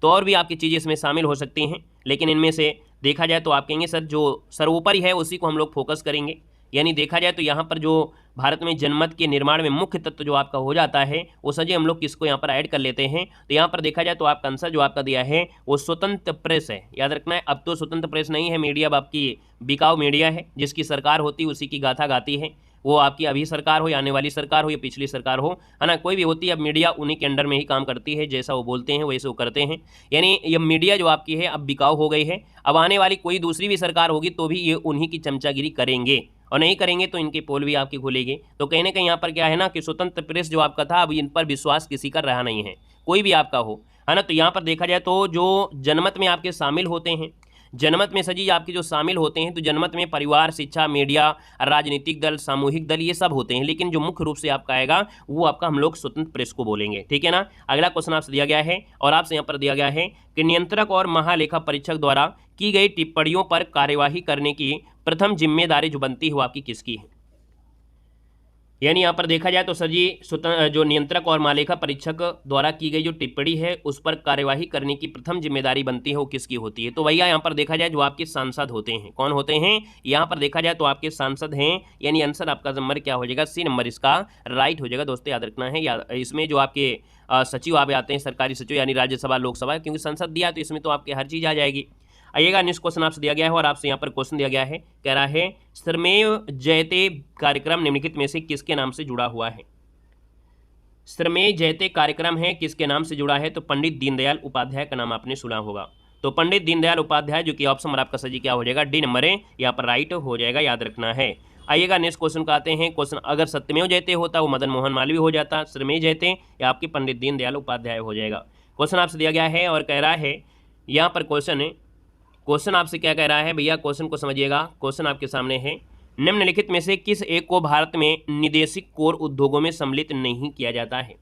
[SPEAKER 1] तो और भी आपकी चीज़ें इसमें शामिल हो सकती हैं, लेकिन इनमें से देखा जाए तो आप कहेंगे सर जो सर्वोपरि है उसी को हम लोग फोकस करेंगे। यानी देखा जाए तो यहाँ पर जो भारत में जनमत के निर्माण में मुख्य तत्व जो आपका हो जाता है वो सर जी हम लोग किसको यहाँ पर ऐड कर लेते हैं। तो यहाँ पर देखा जाए तो आपका आंसर जो आपका दिया है वो स्वतंत्र प्रेस है, याद रखना है। अब तो स्वतंत्र प्रेस नहीं है, मीडिया अब आपकी बिकाऊ मीडिया है, जिसकी सरकार होती है उसी की गाथा गाती है। वो आपकी अभी सरकार हो या आने वाली सरकार हो या पिछली सरकार हो, है ना, कोई भी होती है, अब मीडिया उन्हीं के अंडर में ही काम करती है, जैसा वो बोलते हैं वैसे वो करते हैं। यानी ये मीडिया जो आपकी है अब बिकाऊ हो गई है। अब आने वाली कोई दूसरी भी सरकार होगी तो भी ये उन्हीं की चमचागिरी करेंगे, और नहीं करेंगे तो इनकी पोल भी आपकी खुलेगी। तो कहीं ना कहीं यहाँ पर क्या है ना कि स्वतंत्र प्रेस जो आपका था अब इन पर विश्वास किसी का रहा नहीं है, कोई भी आपका हो, है ना। तो यहाँ पर देखा जाए तो जो जनमत में आपके शामिल होते हैं, जनमत में सजी आपके जो शामिल होते हैं, तो जनमत में परिवार, शिक्षा, मीडिया, राजनीतिक दल, सामूहिक दल, ये सब होते हैं, लेकिन जो मुख्य रूप से आपका आएगा वो आपका हम लोग स्वतंत्र प्रेस को बोलेंगे, ठीक है ना। अगला क्वेश्चन आपसे दिया गया है और आपसे यहाँ पर दिया गया है कि नियंत्रक और महालेखा परीक्षक द्वारा की गई टिप्पणियों पर कार्यवाही करने की प्रथम जिम्मेदारी जो बनती है वो आपकी किसकी है। यानी यहाँ पर देखा जाए तो सर जी जो नियंत्रक और महालेखा परीक्षक द्वारा की गई जो टिप्पणी है उस पर कार्यवाही करने की प्रथम जिम्मेदारी बनती है वो किसकी होती है। तो भैया यहाँ पर देखा जाए जो आपके सांसद होते हैं, कौन होते हैं, यहाँ पर देखा जाए तो आपके सांसद हैं, यानी आंसर आपका नंबर क्या हो जाएगा, सी नंबर इसका राइट हो जाएगा। दोस्तों याद रखना है, इसमें जो आपके सचिव आप आते हैं, सरकारी सचिव यानी राज्यसभा, लोकसभा, क्योंकि संसद दिया तो इसमें तो आपकी हर चीज़ आ जाएगी। आइएगा नेक्स्ट क्वेश्चन आपसे दिया गया है और आपसे यहाँ पर क्वेश्चन दिया गया है, कह रहा है श्रमेव जयते कार्यक्रम निम्नलिखित में से किसके नाम से जुड़ा हुआ है। श्रमेव जयते कार्यक्रम है किसके नाम से जुड़ा है, तो पंडित दीनदयाल उपाध्याय का नाम आपने सुना होगा। तो पंडित दीनदयाल उपाध्याय, जो कि ऑप्शन आपका सही क्या हो जाएगा, डी नंबर है, यहाँ पर राइट हो जाएगा, याद रखना है। आइएगा नेक्स्ट क्वेश्चन का आते हैं। क्वेश्चन अगर सत्यमेव जयते होता वो मदन मोहन मालवीय हो जाता, श्रमेव जयते या आपके पंडित दीनदयाल उपाध्याय हो जाएगा। क्वेश्चन आपसे दिया गया है और कह रहा है यहाँ पर क्वेश्चन आपसे क्या कह रहा है भैया, क्वेश्चन को समझिएगा। क्वेश्चन आपके सामने है, निम्नलिखित में से किस एक को भारत में निदेशिक कोर उद्योगों में सम्मिलित नहीं किया जाता है।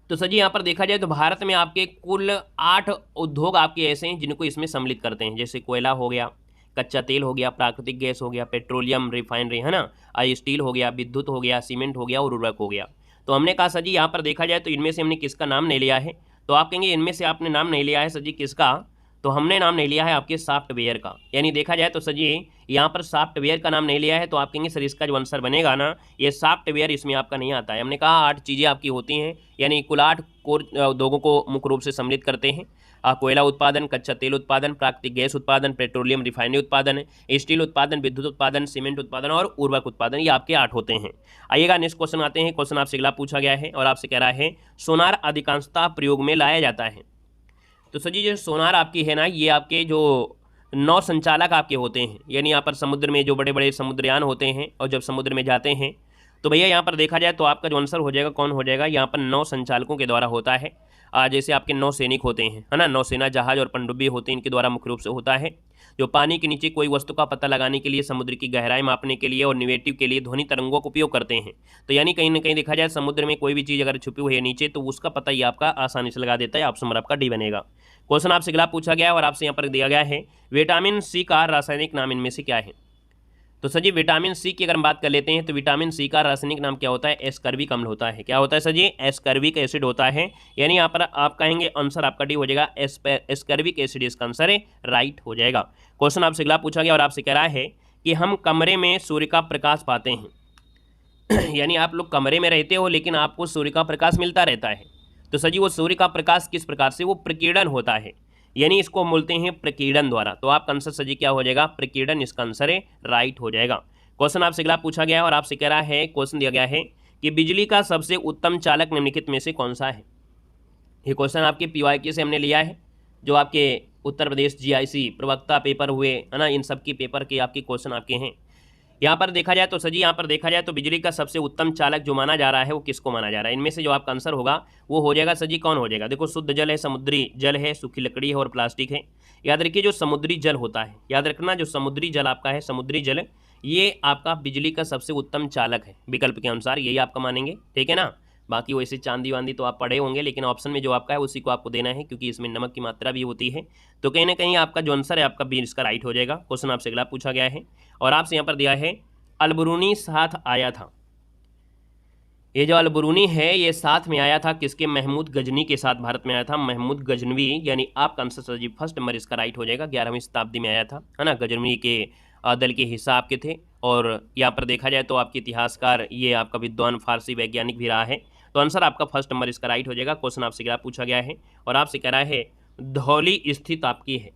[SPEAKER 1] तो सर जी यहाँ पर देखा जाए तो भारत में आपके कुल 8 उद्योग आपके ऐसे हैं जिनको इसमें सम्मिलित करते हैं, जैसे कोयला हो गया, कच्चा तेल हो गया, प्राकृतिक गैस हो गया, पेट्रोलियम रिफाइनरी है ना, स्टील हो गया, विद्युत हो गया, सीमेंट हो गया और उर्वरक हो गया। तो हमने कहा सर जी यहाँ पर देखा जाए तो इनमें से हमने किसका नाम नहीं लिया है, तो आप कहेंगे इनमें से आपने नाम नहीं लिया है सर जी किसका, तो हमने नाम नहीं लिया है आपके सॉफ्टवेयर का। यानी देखा जाए तो सर जी यहाँ पर सॉफ्टवेयर का नाम नहीं लिया है, तो आप कहेंगे सर इसका जो आंसर बनेगा ना ये सॉफ्टवेयर इसमें आपका नहीं आता है। हमने कहा 8 चीज़ें आपकी होती हैं, यानी कुल 8 कोर उद्योगों को मुख्य रूप से सम्मिलित करते हैं। कोयला उत्पादन, कच्चा तेल उत्पादन, प्राकृतिक गैस उत्पादन, पेट्रोलियम रिफाइनरी उत्पादन, स्टील उत्पादन, विद्युत उत्पादन, सीमेंट उत्पादन और उर्वरक उत्पादन, ये आपके 8 होते हैं। आइएगा नेक्स्ट क्वेश्चन आते हैं। क्वेश्चन आपसे अगला पूछा गया है और आपसे कह रहा है सोनार अधिकांशतः प्रयोग में लाया जाता है। तो सर जी जो सोनार आपकी है ना, ये आपके जो नौ संचालक आपके होते हैं, यानी यहाँ पर समुद्र में जो बड़े बड़े समुद्रयान होते हैं और जब समुद्र में जाते हैं तो भैया यहाँ पर देखा जाए तो आपका जो आंसर हो जाएगा कौन हो जाएगा, यहाँ पर 9 संचालकों के द्वारा होता है। जैसे आपके 9 सैनिक होते हैं है ना, नौसेना जहाज और पनडुब्बी होते हैं, इनके द्वारा मुख्य रूप से होता है। जो पानी के नीचे कोई वस्तु का पता लगाने के लिए, समुद्र की गहराई मापने के लिए और निगेटिव के लिए ध्वनि तरंगों का उपयोग करते हैं। तो यानी कहीं ना कहीं देखा जाए समुद्र में कोई भी चीज़ अगर छुपी हुई है नीचे तो उसका पता ही आपका आसानी से लगा देता है। ऑप्शन नंबर आपका डी बनेगा। क्वेश्चन आपसे अगला पूछा गया और आपसे यहाँ पर दिया गया है विटामिन सी का रासायनिक नाम इनमें से क्या है। तो सर जी विटामिन सी की अगर हम बात कर लेते हैं तो विटामिन सी का रासायनिक नाम क्या होता है, एस्कर्बिक अम्ल होता है। क्या होता है सर जी, एस्कर्बिक एसिड होता है। यानी यहाँ पर आप कहेंगे आंसर आपका डी हो जाएगा, एस्कर्बिक एसिड इसका आंसर है, राइट हो जाएगा। क्वेश्चन आपसे अगला पूछा गया और आपसे कह रहा है कि हम कमरे में सूर्य का प्रकाश पाते हैं यानी आप लोग कमरे में रहते हो लेकिन आपको सूर्य का प्रकाश मिलता रहता है। तो सर जी वो सूर्य का प्रकाश किस प्रकार से, वो प्रकीर्णन होता है, यानी इसको बोलते हैं प्रकीर्णन द्वारा। तो आपका आंसर सर जी क्या हो जाएगा, प्रकीर्णन इसका आंसर है, राइट हो जाएगा। क्वेश्चन आपसे अगला पूछा गया है और आपसे कह रहा है, क्वेश्चन दिया गया है कि बिजली का सबसे उत्तम चालक निम्नलिखित में से कौन सा है। ये क्वेश्चन आपके PYQ से हमने लिया है, जो आपके उत्तर प्रदेश GIC प्रवक्ता पेपर हुए है ना, इन सब की पेपर के आपके क्वेश्चन आपके हैं। यहाँ पर देखा जाए तो सर जी यहाँ पर देखा जाए तो बिजली का सबसे उत्तम चालक जो माना जा रहा है वो किसको माना जा रहा है। इनमें से जो आपका आंसर होगा वो हो जाएगा सर जी कौन हो जाएगा, देखो शुद्ध जल है, समुद्री जल है, सूखी लकड़ी है और प्लास्टिक है। याद रखिए जो समुद्री जल होता है, याद रखना जो समुद्री जल आपका है, समुद्री जल ये आपका बिजली का सबसे उत्तम चालक है, विकल्प के अनुसार यही आपका मानेंगे, ठीक है ना। बाकी वैसे चांदी वांदी तो आप पढ़े होंगे, लेकिन ऑप्शन में जो आपका है उसी को आपको देना है क्योंकि इसमें नमक की मात्रा भी होती है। तो कहीं ना कहीं आपका जो आंसर है आपका बी इसका राइट हो जाएगा। क्वेश्चन आपसे अगला पूछा गया है और आपसे यहाँ पर दिया है अलबरूनी साथ आया था। ये जो अलबरूनी है ये साथ में आया था किसके, महमूद गजनी के साथ भारत में आया था, महमूद गजनवी। यानी आपका आंसर सर जी फर्स्ट नंबर इसका राइट हो जाएगा। 11वीं शताब्दी में आया था है ना, गजनवी के दल के हिस्सा आपके थे। और यहाँ पर देखा जाए तो आपके इतिहासकार ये आपका विद्वान फारसी वैज्ञानिक भी रहा है। तो आंसर आपका फर्स्ट नंबर इसका राइट हो जाएगा। क्वेश्चन आपसे क्या पूछा गया है और आपसे कह रहा है धौली स्थित आपकी है।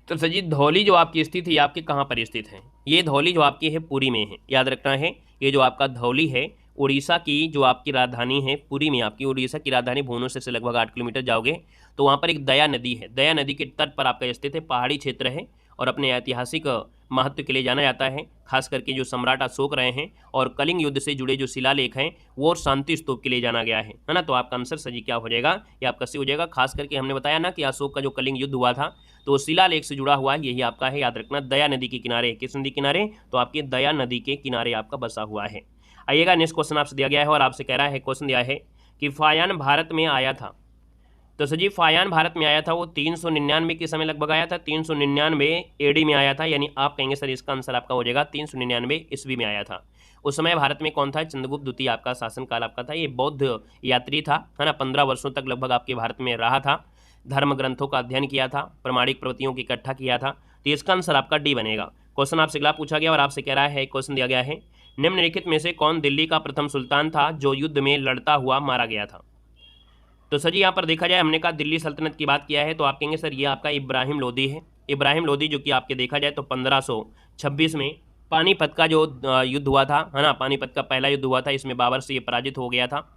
[SPEAKER 1] तो सर जी धौली जो आपकी स्थित है आपके कहाँ पर स्थित है, ये धौली जो आपकी है पुरी में है। याद रखना है ये जो आपका धौली है उड़ीसा की जो आपकी राजधानी है पुरी में, आपकी उड़ीसा की राजधानी भुवनेश्वर से लगभग 8 किलोमीटर जाओगे तो वहाँ पर एक दया नदी है, दया नदी के तट पर आपका स्थित है, पहाड़ी क्षेत्र है और अपने ऐतिहासिक महत्व के लिए जाना जाता है, खास करके जो सम्राट अशोक रहे हैं, और कलिंग युद्ध से जुड़े जो शिलालेख हैं वो शांति स्तूप के लिए जाना गया है ना। तो आपका आंसर सही क्या हो जाएगा, ये आपका सही हो जाएगा। खास करके हमने बताया ना कि अशोक का जो कलिंग युद्ध हुआ था तो शिलालेख से जुड़ा हुआ यही आपका है, याद रखना। दया नदी के किनारे, किस नदी किनारे, तो आपके दया नदी के किनारे आपका बसा हुआ है। आइएगा नेक्स्ट क्वेश्चन आपसे दिया गया है और आपसे कह रहा है, क्वेश्चन दिया है कि फायान भारत में आया था। तो सर जी फायान भारत में आया था वो 399 के समय लगभग आया था, 399 एडी में आया था, यानी आप कहेंगे सर इसका आंसर आपका हो जाएगा 399 ईस्वी में आया था। उस समय भारत में कौन था, चंद्रगुप्त द्वितीय आपका शासनकाल आपका था। ये बौद्ध यात्री था, है ना, 15 वर्षों तक लगभग आपके भारत में रहा था, धर्म ग्रंथों का अध्ययन किया था, प्रमाणिक प्रवृत्तियों की इकट्ठा किया था। तो इसका आंसर आपका डी बनेगा। क्वेश्चन आपसे अगला पूछा गया और आपसे कह रहा है, क्वेश्चन दिया गया है, निम्नलिखित में से कौन दिल्ली का प्रथम सुल्तान था जो युद्ध में लड़ता हुआ मारा गया था। तो सर जी यहाँ पर देखा जाए, हमने कहा दिल्ली सल्तनत की बात किया है, तो आप कहेंगे सर ये आपका इब्राहिम लोदी है। इब्राहिम लोदी जो कि आपके देखा जाए तो 1526 में पानीपत का जो युद्ध हुआ था, है ना, पानीपत का पहला युद्ध हुआ था, इसमें बाबर से ये पराजित हो गया था।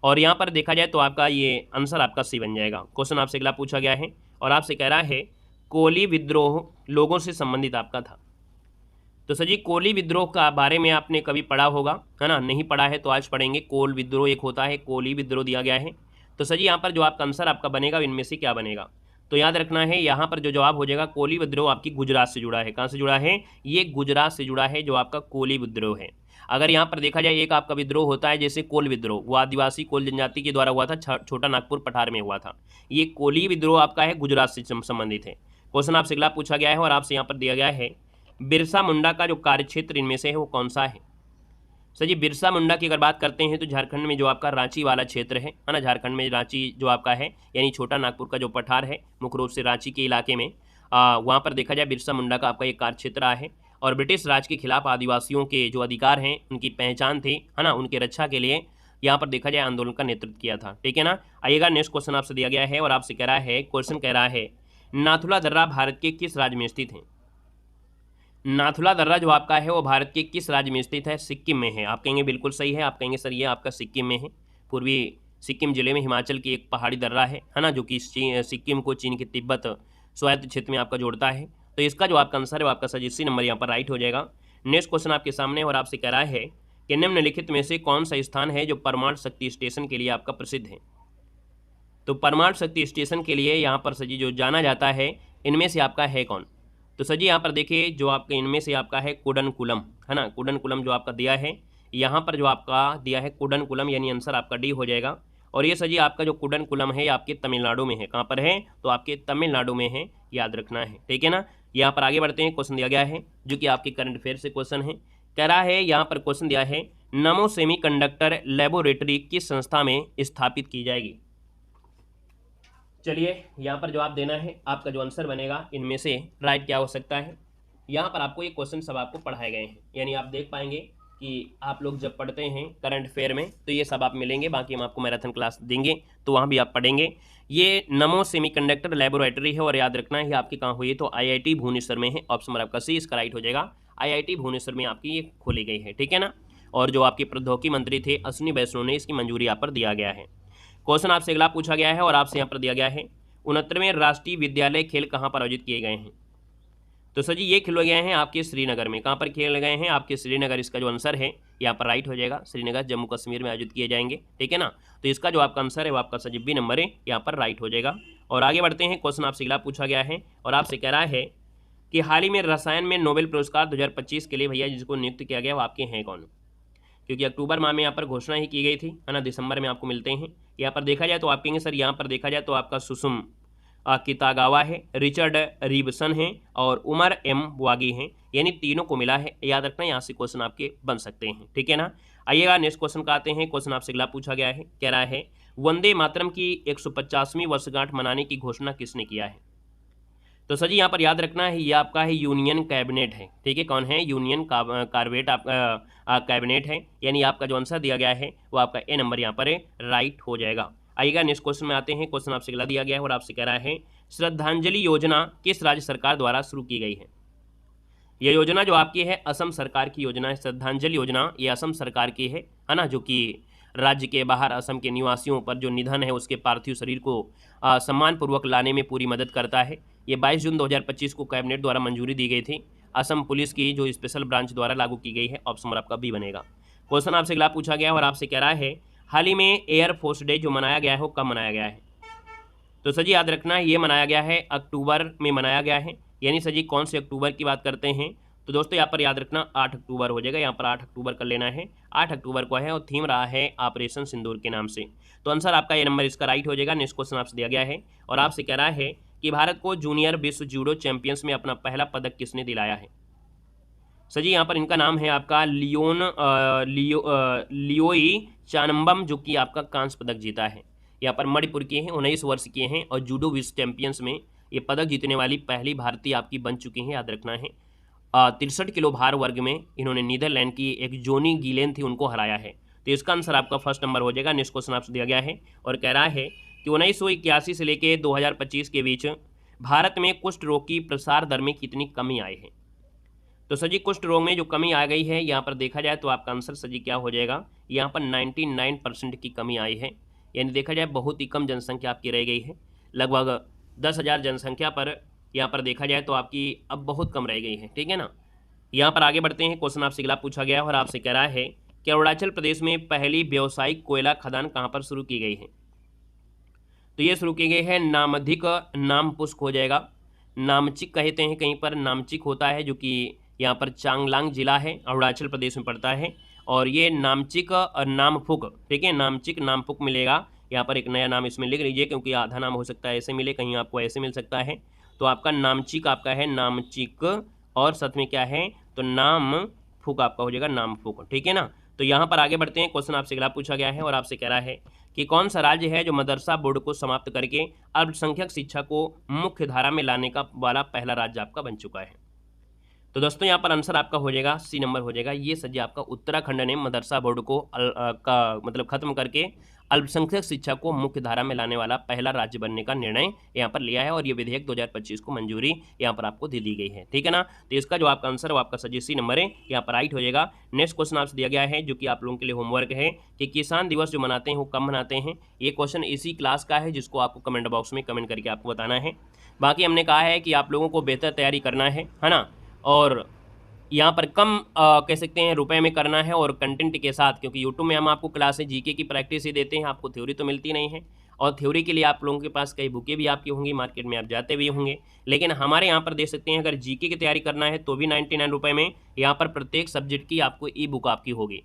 [SPEAKER 1] और यहाँ पर देखा जाए तो आपका ये आंसर आपका सी बन जाएगा। क्वेश्चन आपसे अगला पूछा गया है और आपसे कह रहा है, कोली विद्रोह लोगों से संबंधित आपका था। तो सर जी कोली विद्रोह का बारे में आपने कभी पढ़ा होगा, है ना, नहीं पढ़ा है तो आज पढ़ेंगे। कोल विद्रोह एक होता है, कोली विद्रोह दिया गया है। तो सर जी यहाँ पर जो आपका आंसर आपका बनेगा इनमें से क्या बनेगा, तो याद रखना है यहाँ पर जो जवाब हो जाएगा, कोली विद्रोह आपकी गुजरात से जुड़ा है। कहाँ से जुड़ा है, ये गुजरात से जुड़ा है जो आपका कोली विद्रोह है। अगर यहाँ पर देखा जाए एक आपका विद्रोह होता है जैसे कोल विद्रोह, वो आदिवासी कोल जनजाति के द्वारा हुआ था, छोटा नागपुर पठार में हुआ था। ये कोली विद्रोह आपका है, गुजरात से संबंधित है। क्वेश्चन आपसे अगला पूछा गया है और आपसे यहाँ पर दिया गया है, बिरसा मुंडा का जो कार्यक्षेत्र इनमें से है वो कौन सा है। सर जी बिरसा मुंडा की अगर बात करते हैं तो झारखंड में जो आपका रांची वाला क्षेत्र है ना, झारखंड में रांची जो आपका है, यानी छोटा नागपुर का जो पठार है, मुख्य रूप से रांची के इलाके में, वहाँ पर देखा जाए बिरसा मुंडा का आपका एक कार्यक्षेत्र है। और ब्रिटिश राज के खिलाफ आदिवासियों के जो अधिकार हैं, उनकी पहचान थी, है ना, उनके रक्षा के लिए यहाँ पर देखा जाए आंदोलन का नेतृत्व किया था। ठीक है ना। आइएगा नेक्स्ट क्वेश्चन आपसे दिया गया है और आपसे कह रहा है, क्वेश्चन कह रहा है, नाथुला दर्रा भारत के किस राज्य में स्थित है। नाथुला दर्रा जो आपका है वो भारत के किस राज्य में स्थित है, सिक्किम में है। आप कहेंगे बिल्कुल सही है, आप कहेंगे सर ये आपका सिक्किम में है। पूर्वी सिक्किम जिले में हिमाचल की एक पहाड़ी दर्रा है ना, जो कि सिक्किम को चीन के तिब्बत स्वायत्त क्षेत्र में आपका जोड़ता है। तो इसका जो आपका आंसर है वो आपका सर सी नंबर यहाँ पर राइट हो जाएगा। नेक्स्ट क्वेश्चन आपके सामने और आपसे कह रहा है कि निम्नलिखित में से कौन सा स्थान है जो परमाणु शक्ति स्टेशन के लिए आपका प्रसिद्ध है। तो परमाणु शक्ति स्टेशन के लिए यहाँ पर सजी जो जाना जाता है इनमें से आपका है कौन। तो सर जी यहाँ पर देखिए जो आपके इनमें से आपका है कुडनकुलम, है ना, कुडनकुलम जो आपका दिया है, यहाँ पर जो आपका दिया है कुडनकुलम, यानी आंसर आपका डी हो जाएगा। और ये सर जी आपका जो कुडनकुलम है आपके तमिलनाडु में है। कहाँ पर है, तो आपके तमिलनाडु में है, याद रखना है। ठीक है ना। यहाँ पर आगे बढ़ते हैं, क्वेश्चन दिया गया है जो कि आपके करंट अफेयर से क्वेश्चन है। कह रहा है यहाँ पर क्वेश्चन दिया है, नमो सेमीकंडक्टर लेबोरेटरी किस संस्था में स्थापित की जाएगी। चलिए यहाँ पर जवाब देना है, आपका जो आंसर बनेगा इनमें से राइट क्या हो सकता है। यहाँ पर आपको ये क्वेश्चन सब आपको पढ़ाए गए हैं, यानी आप देख पाएंगे कि आप लोग जब पढ़ते हैं करंट अफेयर में तो ये सब आप मिलेंगे, बाकी हम आपको मैराथन क्लास देंगे तो वहाँ भी आप पढ़ेंगे। ये नमो सेमीकंडक्टर लेबोरेटरी है और याद रखना है आपकी कहाँ हुई है, तो IIT भुवनेश्वर में है। ऑप्शन नंबर आपका सी इसका राइट हो जाएगा, IIT भुवनेश्वर में आपकी ये खोली गई है। ठीक है ना। और जो आपके प्रौद्योगिकी मंत्री थे अश्विनी वैष्णव ने इसकी मंजूरी यहाँ पर दिया गया है। क्वेश्चन आपसे अगला पूछा गया है और आपसे यहाँ पर दिया गया है, 69वें राष्ट्रीय विद्यालय खेल कहाँ पर आयोजित किए गए हैं। तो सर जी ये खेले गए हैं आपके श्रीनगर में। कहाँ पर खेले गए हैं, आपके श्रीनगर। इसका जो आंसर है यहाँ पर राइट हो जाएगा, श्रीनगर जम्मू कश्मीर में आयोजित किए जाएंगे। ठीक है ना। तो इसका जो आपका आंसर है वो आपका सर बी नंबर है, यहाँ पर राइट हो जाएगा। और आगे बढ़ते हैं, क्वेश्चन आपसे अगला पूछा गया है और आपसे कह रहा है कि हाल ही में रसायन में नोबेल पुरस्कार 2025 के लिए भैया जिसको नियुक्त किया गया वो आपके हैं कौन, क्योंकि अक्टूबर माह में यहाँ पर घोषणा ही की गई थी, है ना, दिसंबर में आपको मिलते हैं। यहाँ पर देखा जाए तो आप कहेंगे सर यहाँ पर देखा जाए तो आपका सुसुम कितागावा है, रिचर्ड रीबसन है और उमर एम वागी हैं, यानी तीनों को मिला है। याद रखना यहाँ से क्वेश्चन आपके बन सकते हैं। ठीक है ना। आइएगा नेक्स्ट क्वेश्चन का आते हैं। क्वेश्चन आपसे अगला पूछा गया है, कह रहा है वंदे मातरम की 150वीं वर्षगांठ मनाने की घोषणा किसने किया है। तो सर जी यहाँ पर याद रखना है ये आपका है यूनियन कैबिनेट है। ठीक है, कौन है, यूनियन कार्बेट आपका कैबिनेट है, यानी आपका जो आंसर दिया गया है वो आपका ए नंबर यहाँ पर राइट हो जाएगा। आइएगा नेक्स्ट क्वेश्चन में आते हैं। क्वेश्चन आपसे अगला दिया गया है और आपसे कह रहा है श्रद्धांजलि योजना किस राज्य सरकार द्वारा शुरू की गई है। यह योजना जो आपकी है असम सरकार की योजना है। श्रद्धांजलि योजना ये असम सरकार की है ना, जो कि राज्य के बाहर असम के निवासियों पर जो निधन है उसके पार्थिव शरीर को सम्मानपूर्वक लाने में पूरी मदद करता है। ये 22 जून 2025 को कैबिनेट द्वारा मंजूरी दी गई थी असम पुलिस की जो स्पेशल ब्रांच द्वारा लागू की गई है। ऑप्शन नंबर आपका बी बनेगा। क्वेश्चन आपसे अगला पूछा गया और आपसे कह रहा है हाल ही में एयरफोर्स डे जो मनाया गया है वो कब मनाया गया है। तो सर जी याद रखना ये मनाया गया है अक्टूबर में मनाया गया है, यानी सर जी कौन से अक्टूबर की बात करते हैं। तो दोस्तों यहाँ पर याद रखना 8 अक्टूबर हो जाएगा, यहाँ पर 8 अक्टूबर कर लेना है, 8 अक्टूबर को है और थीम रहा है ऑपरेशन सिंदूर के नाम से। तो आंसर आपका ये नंबर इसका राइट हो जाएगा। नेक्स्ट क्वेश्चन आपसे दिया गया है और आपसे कह रहा है कि भारत को जूनियर विश्व जूडो चैंपियंस में अपना पहला पदक किसने दिलाया है। सर जी यहाँ पर इनका नाम है आपका लियोई चानम्बम, जो कि आपका कांस्य पदक जीता है। यहाँ पर मणिपुर के हैं, 19 वर्ष के हैं और जूडो विश्व चैंपियंस में ये पदक जीतने वाली पहली भारतीय आपकी बन चुकी हैं। याद रखना है 63 किलो भार वर्ग में इन्होंने नीदरलैंड की एक जोनी गीलेन थी उनको हराया है। तो इसका आंसर आपका फर्स्ट नंबर हो जाएगा। नेक्स्ट क्वेश्चन आपसे दिया गया है और कह रहा है कि 1981 से लेकर 2025 के बीच भारत में कुष्ठ रोग की प्रसार दर में कितनी कमी आई है। तो सर जी कुष्ठ रोग में जो कमी आ गई है यहाँ पर देखा जाए तो आपका आंसर सर जी क्या हो जाएगा, यहाँ पर 99% की कमी आई है। यानी देखा जाए बहुत ही कम जनसंख्या आपकी रह गई है, लगभग 10,000 जनसंख्या पर यहाँ पर देखा जाए तो आपकी अब बहुत कम रह गई है। ठीक है ना। यहाँ पर आगे बढ़ते हैं। क्वेश्चन आपसे अगला पूछा गया और आपसे कह रहा है कि अरुणाचल प्रदेश में पहली व्यावसायिक कोयला खदान कहाँ पर शुरू की गई है। तो ये शुरू की गई है नामधिक नामपुस्क हो जाएगा, नामचिक कहते हैं कहीं पर नामचिक होता है, जो कि यहाँ पर चांगलांग जिला है, अरुणाचल प्रदेश में पड़ता है। और ये नामचिक और नामफुक, ठीक है, नामचिक नामफुक मिलेगा। यहाँ पर एक नया नाम इसमें लिख लीजिए क्योंकि आधा नाम हो सकता है ऐसे मिले, कहीं आपको ऐसे मिल सकता है। तो आपका नामचिक आपका है नामचिक और साथ में क्या है तो नामफुक आपका हो जाएगा नामफुक। ठीक है ना। तो यहाँ पर आगे बढ़ते हैं। क्वेश्चन आपसे अगला पूछा गया है और आपसे कह रहा है कि कौन सा राज्य है जो मदरसा बोर्ड को समाप्त करके अल्पसंख्यक शिक्षा को मुख्य धारा में लाने का वाला पहला राज्य आपका बन चुका है। तो दोस्तों यहाँ पर आंसर आपका हो जाएगा सी नंबर हो जाएगा। ये सजी आपका उत्तराखंड ने मदरसा बोर्ड को का मतलब खत्म करके अल्पसंख्यक शिक्षा को मुख्य धारा में लाने वाला पहला राज्य बनने का निर्णय यहाँ पर लिया है और ये विधेयक 2025 को मंजूरी यहाँ पर आपको दे दी गई है। ठीक है ना। तो इसका जो आपका आंसर है वो आपका सजी सी नंबर है, यहाँ पर राइट हो जाएगा। नेक्स्ट क्वेश्चन आपसे दिया गया है जो कि आप लोगों के लिए होमवर्क है कि किसान दिवस जो मनाते हैं वो कब मनाते हैं। ये क्वेश्चन इसी क्लास का है जिसको आपको कमेंट बॉक्स में कमेंट करके आपको बताना है। बाकी हमने कहा है कि आप लोगों को बेहतर तैयारी करना है ना, और यहाँ पर कम कह सकते हैं रुपए में करना है और कंटेंट के साथ, क्योंकि यूट्यूब में हम आपको क्लासेस जीके की प्रैक्टिस ही देते हैं, आपको थ्योरी तो मिलती नहीं है। और थ्योरी के लिए आप लोगों के पास कई बुकें भी आपकी होंगी, मार्केट में आप जाते भी होंगे, लेकिन हमारे यहाँ पर देख सकते हैं अगर जीके की तैयारी करना है तो भी 99 रुपये में यहाँ पर प्रत्येक सब्जेक्ट की आपको ई बुक आपकी होगी।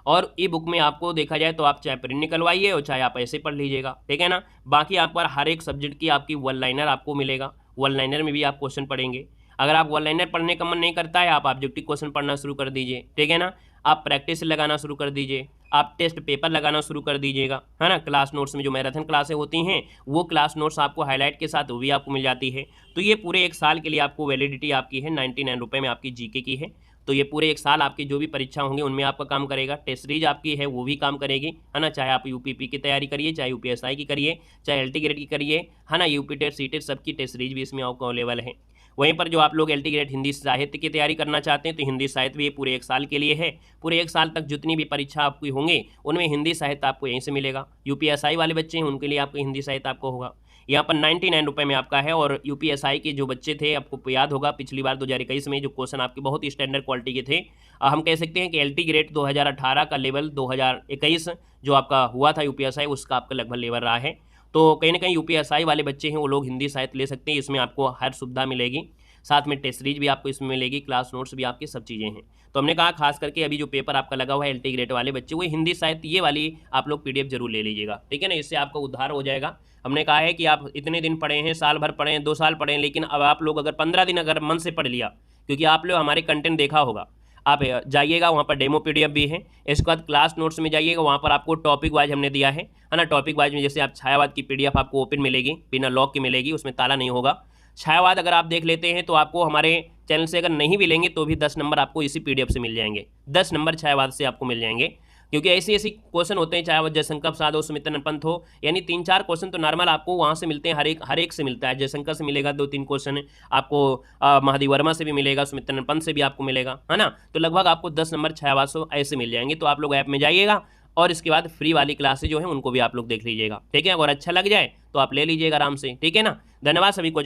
[SPEAKER 1] और ई बुक में आपको देखा जाए तो आप चाहे प्रिंट निकलवाइए और चाहे आप ऐसे पढ़ लीजिएगा। ठीक है ना। बाकी आप पर हर एक सब्जेक्ट की आपकी वन लाइनर आपको मिलेगा, वन लाइनर में भी आप क्वेश्चन पढ़ेंगे। अगर आप वन लाइनर पढ़ने का मन नहीं करता है आप ऑब्जेक्टिव क्वेश्चन पढ़ना शुरू कर दीजिए। ठीक है ना। आप प्रैक्टिस लगाना शुरू कर दीजिए, आप टेस्ट पेपर लगाना शुरू कर दीजिएगा, है ना। क्लास नोट्स में जो मैराथन क्लासें होती हैं वो क्लास नोट्स आपको हाईलाइट के साथ वो भी आपको मिल जाती है। तो ये पूरे एक साल के लिए आपको वैलिडिटी आपकी है 99 रुपये में आपकी जीके की है। तो ये पूरे एक साल आपकी जो भी परीक्षा होंगी उनमें आपका काम करेगा। टेस्ट सीरीज आपकी है वो भी काम करेगी, है ना। चाहे आप यूपीपी की तैयारी करिए, चाहे यूपीएसआई की करिए, चाहे एलटी ग्रेड की करिए, है ना। यूपी टेट सी टेट सबकी टेस्ट सीरीज भी इसमें आपको अवेलेबल है। वहीं पर जो आप लोग एलटी ग्रेड हिंदी साहित्य की तैयारी करना चाहते हैं तो हिंदी साहित्य भी पूरे एक साल के लिए है। पूरे एक साल तक जितनी भी परीक्षा आपकी होंगे उनमें हिंदी साहित्य आपको यहीं से मिलेगा। यूपीएसआई वाले बच्चे हैं उनके लिए आपको हिंदी साहित्य आपको होगा यहाँ पर 99 रुपये में आपका है। और यूपीएसआई के जो बच्चे थे आपको याद होगा पिछली बार 2021 में जो क्वेश्चन आपके बहुत ही स्टैंडर्ड क्वालिटी के थे, हम कह सकते हैं कि एलटी ग्रेड 2018 का लेवल 2021 जो आपका हुआ था यूपीएसआई उसका आपका लगभग लेवल रहा है। तो कहीं ना कहीं यूपीएसआई वाले बच्चे हैं वो लोग हिंदी साहित्य ले सकते हैं, इसमें आपको हर सुविधा मिलेगी, साथ में टेस्ट सीरीज भी आपको इसमें मिलेगी, क्लास नोट्स भी आपकी सब चीज़ें हैं। तो हमने कहा खास करके अभी जो पेपर आपका लगा हुआ है एलटी ग्रेड वाले बच्चे वो हिंदी साहित्य ये वाली आप लोग पीडीएफ जरूर ले लीजिएगा। ठीक है ना। इससे आपका उद्धार हो जाएगा। हमने कहा है कि आप इतने दिन पढ़े हैं, साल भर पढ़े हैं, 2 साल पढ़े हैं, लेकिन अब आप लोग अगर 15 दिन अगर मन से पढ़ लिया, क्योंकि आप लोग हमारे कंटेंट देखा होगा, आप जाइएगा वहाँ पर डेमो पीडीएफ भी है। इसके बाद क्लास नोट्स में जाइएगा, वहाँ पर आपको टॉपिक वाइज हमने दिया है ना। टॉपिक वाइज में जैसे आप छायावाद की पीडीएफ आपको ओपन मिलेगी, बिना लॉक की मिलेगी, उसमें ताला नहीं होगा। छायावाद अगर आप देख लेते हैं तो आपको हमारे चैनल से अगर नहीं भी लेंगे तो भी 10 नंबर आपको इसी पीडीएफ से मिल जाएंगे। 10 नंबर छायावाद से आपको मिल जाएंगे, क्योंकि ऐसी क्वेश्चन होते हैं, चाहे वो जयशंकर प्रसाद हो, सुमित पंत हो, यानी 3-4 क्वेश्चन तो नॉर्मल आपको वहाँ से मिलते हैं, हर एक से मिलता है। जयशंकर से मिलेगा 2-3 क्वेश्चन आपको, महादेव वर्मा से भी मिलेगा, सुमित पंत से भी आपको मिलेगा, है ना। तो लगभग आपको 10 नंबर छायावाद ऐसे मिल जाएंगे। तो आप लोग ऐप में जाइएगा और इसके बाद फ्री वाली क्लासेज जो है उनको भी आप लोग देख लीजिएगा। ठीक है। अगर अच्छा लग जाए तो आप ले लीजिएगा आराम से। ठीक है ना। धन्यवाद सभी को।